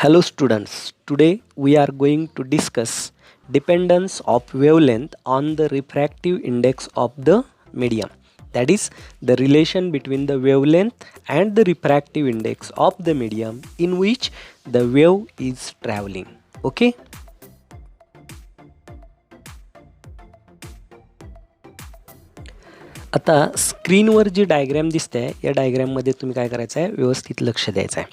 Hello students, today we are going to discuss dependence of wavelength on the refractive index of the medium. That is the relation between the wavelength and the refractive index of the medium in which the wave is traveling. Okay. आता स्क्रीनवर जी diagram दिसते या डायग्रॅममध्ये तुम्ही काय करायचं आहे, व्यवस्थित लक्ष द्यायचं आहे.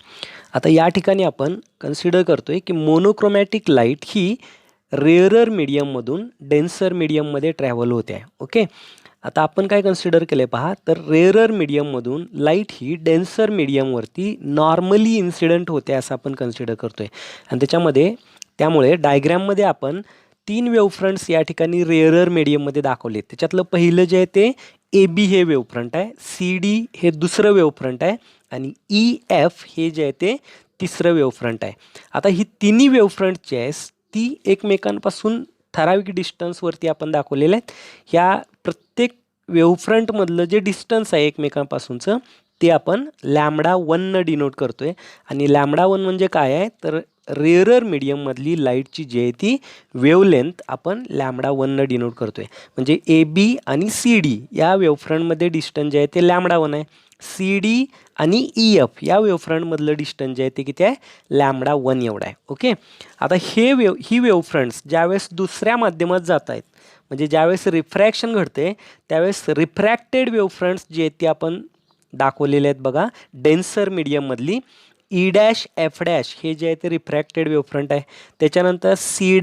आता या ठिकाणी आपण कन्सिडर करतोय की मोनोक्रोमॅटिक लाईट ही रेअरर मीडियममधून डेन्सर मीडियममध्ये ट्रॅव्हल होते आहे. ओके. आता आपण काय कन्सिडर केले पहा, तर रेअरर मीडियममधून लाईट ही डेन्सर मीडियमवरती नॉर्मली इन्सिडेंट होते असं आपण कन्सिडर करतोय. आणि त्यामुळे डायग्रॅममध्ये आपण 3 वेव्हफ्रंट्स या ठिकाणी रेअरर मीडियममध्ये दाखवले. त्याच्यातलं पहिलं जे आहे ते AB हे वेव्हफ्रंट आहे, CD हे दुसरं वेव्हफ्रंट आहे आणि EF हे जे आहे ते तिसरं वेव्हफ्रंट आहे. आता ही तिन्ही वेव्हफ्रंट जी आहे ती एकमेकांपासून ठराविक डिस्टन्सवरती आपण दाखवलेले आहेत. ह्या प्रत्येक वेव्हफ्रंटमधलं जे डिस्टन्स आहे एकमेकांपासूनचं ते आपण λ1 डिनोट करतोय. आणि λ1 म्हणजे काय आहे, तर रेअरर मीडियममधली लाईटची जी आहे ती वेवलेंथ आपण λ1 डिनोट करतोय. म्हणजे AB आणि CD या वेव्हफ्रंटमध्ये डिस्टन्स जे आहे ते λ1 आहे. CD आणि EF या वेव्हफ्रंटमधलं डिस्टन्स जे आहे ते किती आहे, λ1 एवढा आहे. ओके. आता ही वेव्हफ्रंट्स ज्यावेळेस दुसऱ्या माध्यमात जात आहेत, म्हणजे ज्यावेळेस रिफ्रॅक्शन घडते त्यावेळेस रिफ्रॅक्टेड वेव्हफ्रंट्स जे आहेत ते आपण दाखवलेले आहेत बघा. डेन्सर मीडियममधली E', F' हे जे आहे ते रिफ्रॅक्टेड वेव्हफ्रंट आहे. त्याच्यानंतर C',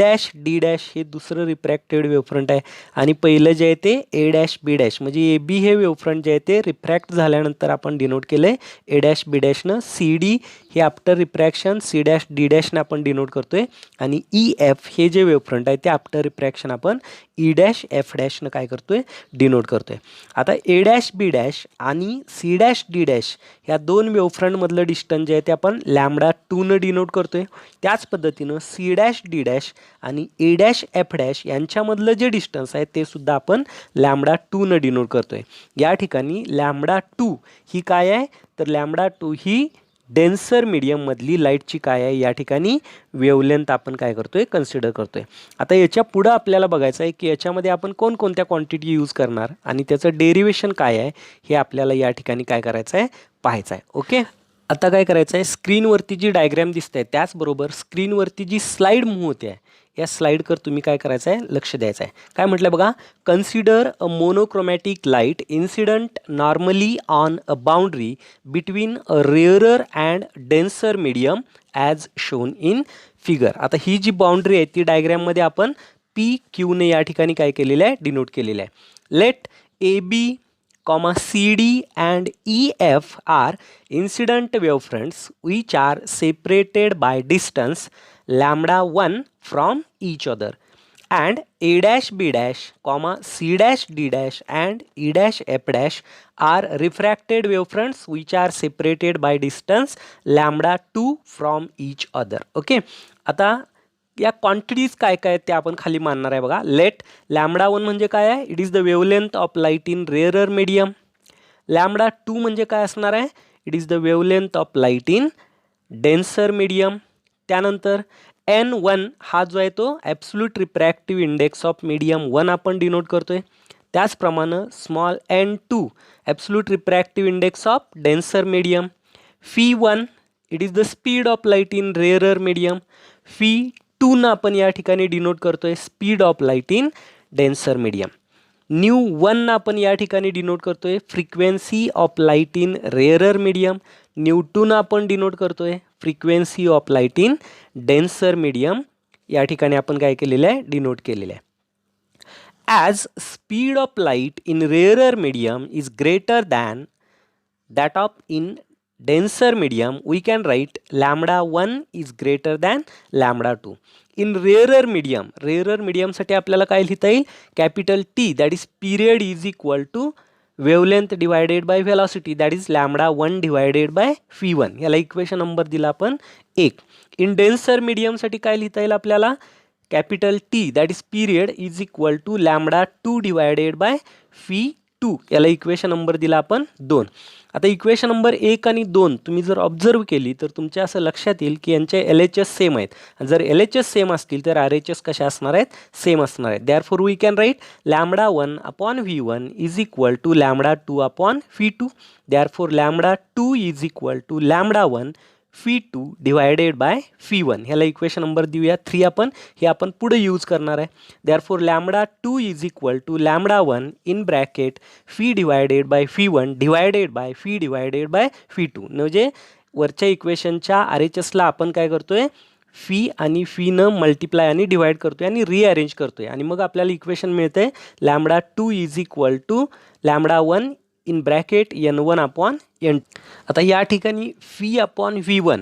D' हे दुसरं रिफ्रॅक्टेड वेव्हफ्रंट आहे. आणि पहिलं जे आहे ते A', म्हणजे AB हे वेव्हफ्रंट जे आहे ते रिफ्रॅक्ट झाल्यानंतर आपण डिनोट केलं आहे A', CD हे आफ्टर रिफ्रॅक्शन C', D' आपण डिनोट करतोय. आणि EF हे जे वेव्हफ्रंट आहे ते आफ्टर रिफ्रॅक्शन आपण E', F' काय करतोय, डिनोट करतोय. आता A', आणि C', D' ह्या दोन वेव्हफ्रंटमधलं डिस्टन्स जे आहे ते आपण λ2 डिनोट करतोय. त्याच पद्धतीनं C', D' आणि A', F' यांच्यामधलं जे डिस्टन्स आहे ते सुद्धा आपण λ2 डिनोट करतोय. या ठिकाणी λ2 ही काय आहे, तर λ2 ही डेन्सर मीडियममधली लाईटची काय आहे, या ठिकाणी वेवलेंथ आपण काय करतोय, कन्सिडर करतोय. आता याच्या पुढं आपल्याला बघायचं आहे की याच्यामध्ये आपण कोणकोणत्या क्वांटिटी यूज करणार आणि त्याचं डेरिवेशन काय आहे हे आपल्याला या ठिकाणी काय करायचं आहे, पाहायचं आहे. ओके. आता काय करायचं आहे, स्क्रीनवरती जी डायग्रॅम दिसते त्याचबरोबर स्क्रीनवरती जी स्लाईड मूव्ह होते आहे या स्लाईडवर तुम्ही काय करायचं आहे, लक्ष द्यायचं आहे. काय म्हटलं बघा, consider a monochromatic light incident normally on a boundary between a rarer and denser medium as shown in figure. आता ही जी बाउंड्री आहे ती डायग्रॅममध्ये आपण PQ ने या ठिकाणी काय केलेलं आहे, डिनोट केलेलं आहे. Let AB, CD and EF are incident wavefronts which are separated by distance λ1 from each other, and A', B', C', D' and E', F' are refracted wavefronts which are separated by distance λ2 from each other. Okay. आता या quantities काय काय ते आपण खाली मानणार आहे बघा. Late λ1 म्हणजे काय आहे, it is the wavelength of light in rarer medium. λ2 म्हणजे काय असणार आहे, it is the wavelength of light in denser medium. त्यानंतर N1 हा जो आहे तो absolute refractive index of medium 1 आपण डिनोट करतोय. त्याचप्रमाणे small N2 absolute refractive index of denser medium. Φ1 it is the speed of light in rarer medium. Φ2 न आपण या ठिकाणी डिनोट करतोय speed of light in denser medium. μ1 आपण या ठिकाणी डिनोट करतोय frequency of light in rarer medium. μ2 आपण डिनोट करतोय frequency of light in denser medium. या ठिकाणी आपण काय केलेलं आहे, डिनोट केलेलं आहे. As speed of light in rarer medium is greater than that of in denser medium, we can write λ1 is greater than λ2. In rarer medium साठी आपल्याला काय लिहिता येईल, capital T that is period is equal to wavelength divided by velocity that is λ1 divided by Φ1. याला equation number दिला आपण 1. In denser medium साठी काय लिहिता येईल आपल्याला, capital T that is period is equal to λ2 divided by Φ2. 2 याला equation number दिला आपण 2. आता इक्वेशन नंबर 1 आणि 2 तुम्ही जर ऑब्झर्व केली तर तुमच्या असं लक्षात येईल की यांचे LHS सेम आहेत. जर LHS सेम असतील तर RHS कशा असणार आहेत, सेम असणार आहेत. Therefore we can write λ1 upon V1 is equal to λ2 upon V2. Therefore λ2 is equal to λ1 φ2 divided by φ1. ह्याला इक्वेशन नंबर देऊया 3 आपण. हे आपण पुढे यूज करणार आहे. Therefore λ2 is equal to λ1 in bracket φ divided by φ1 divided by φ divided by φ2. म्हणजे वरच्या इक्वेशनच्या RHSला आपण काय करतोय, फी आणि फीनं मल्टिप्लाय आणि डिवाइड करतोय आणि रिअरेंज करतोय आणि मग आपल्याला इक्वेशन मिळतंय λ2 is equal to λ1 in bracket n1 upon n2. आता या ठिकाणी फी अपॉन V1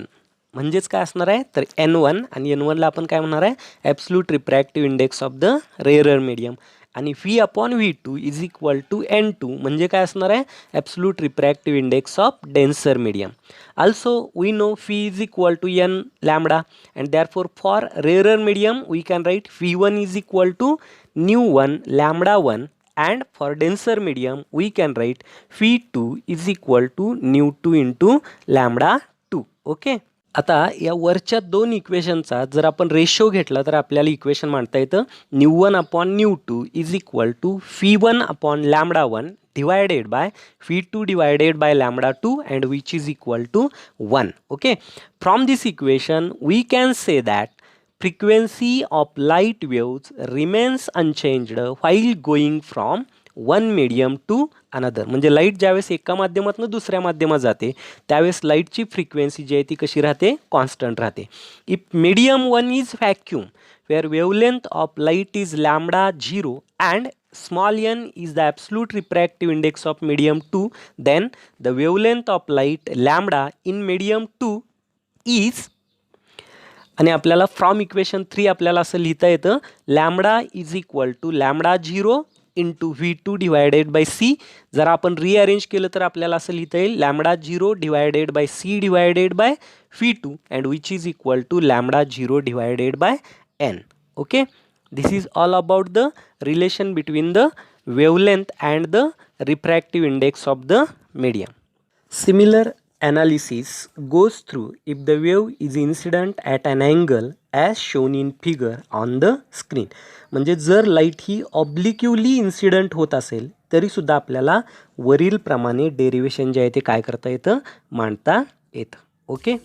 म्हणजेच काय असणार आहे तर n1 आणि n1ला आपण काय म्हणणार आहे, absolute refractive index of the rarer medium. आणि phi upon V2 is equal to n2 म्हणजे काय असणार आहे, absolute refractive index of denser medium. Also we know phi is equal to n lambda and therefore for rarer medium we can write phi1 is equal to nu1 lambda 1 and for denser medium we can write phi2 is equal to nu2 into lambda 2. Okay. आता या वरच्या दोन इक्वेशनचा जर आपण ratio घेतला तर आपल्याला equation मांडता येतं nu1 upon nu2 is equal to phi1 upon lambda 1 divided by phi2 divided by lambda 2 and which is equal to 1. Okay. From this equation we can say that frequency of light waves remains unchanged while going from one medium to another. म्हणजे light ज्यावेळेस एका माध्यमातून दुसऱ्या माध्यमात जाते त्यावेळेस लाईटची frequency जी आहे ती कशी राहते, कॉन्स्टंट राहते. If medium 1 is vacuum where wavelength of light is lambda 0 and small n is the absolute refractive index of medium 2, then the wavelength of light lambda in medium 2 is, आणि आपल्याला from equation 3 आपल्याला असं लिहिता येतं lambda is equal to lambda 0 into V2 divided by C. जर आपण rearrange केलं तर आपल्याला असं लिहिता येईल lambda 0 divided by C divided by V2 and which is equal to lambda 0 divided by N. Okay. This is all about the relation between the wavelength and the refractive index of the medium. Similar analysis goes through if the wave is incident at an angle as shown in figure on the screen. म्हणजे जर light ही ऑब्लिक्युअली incident होत असेल तरी सुद्धा आपल्याला वरील प्रमाणे derivation जे आहे ते काय करता येतं, मांडता येतं. ओके.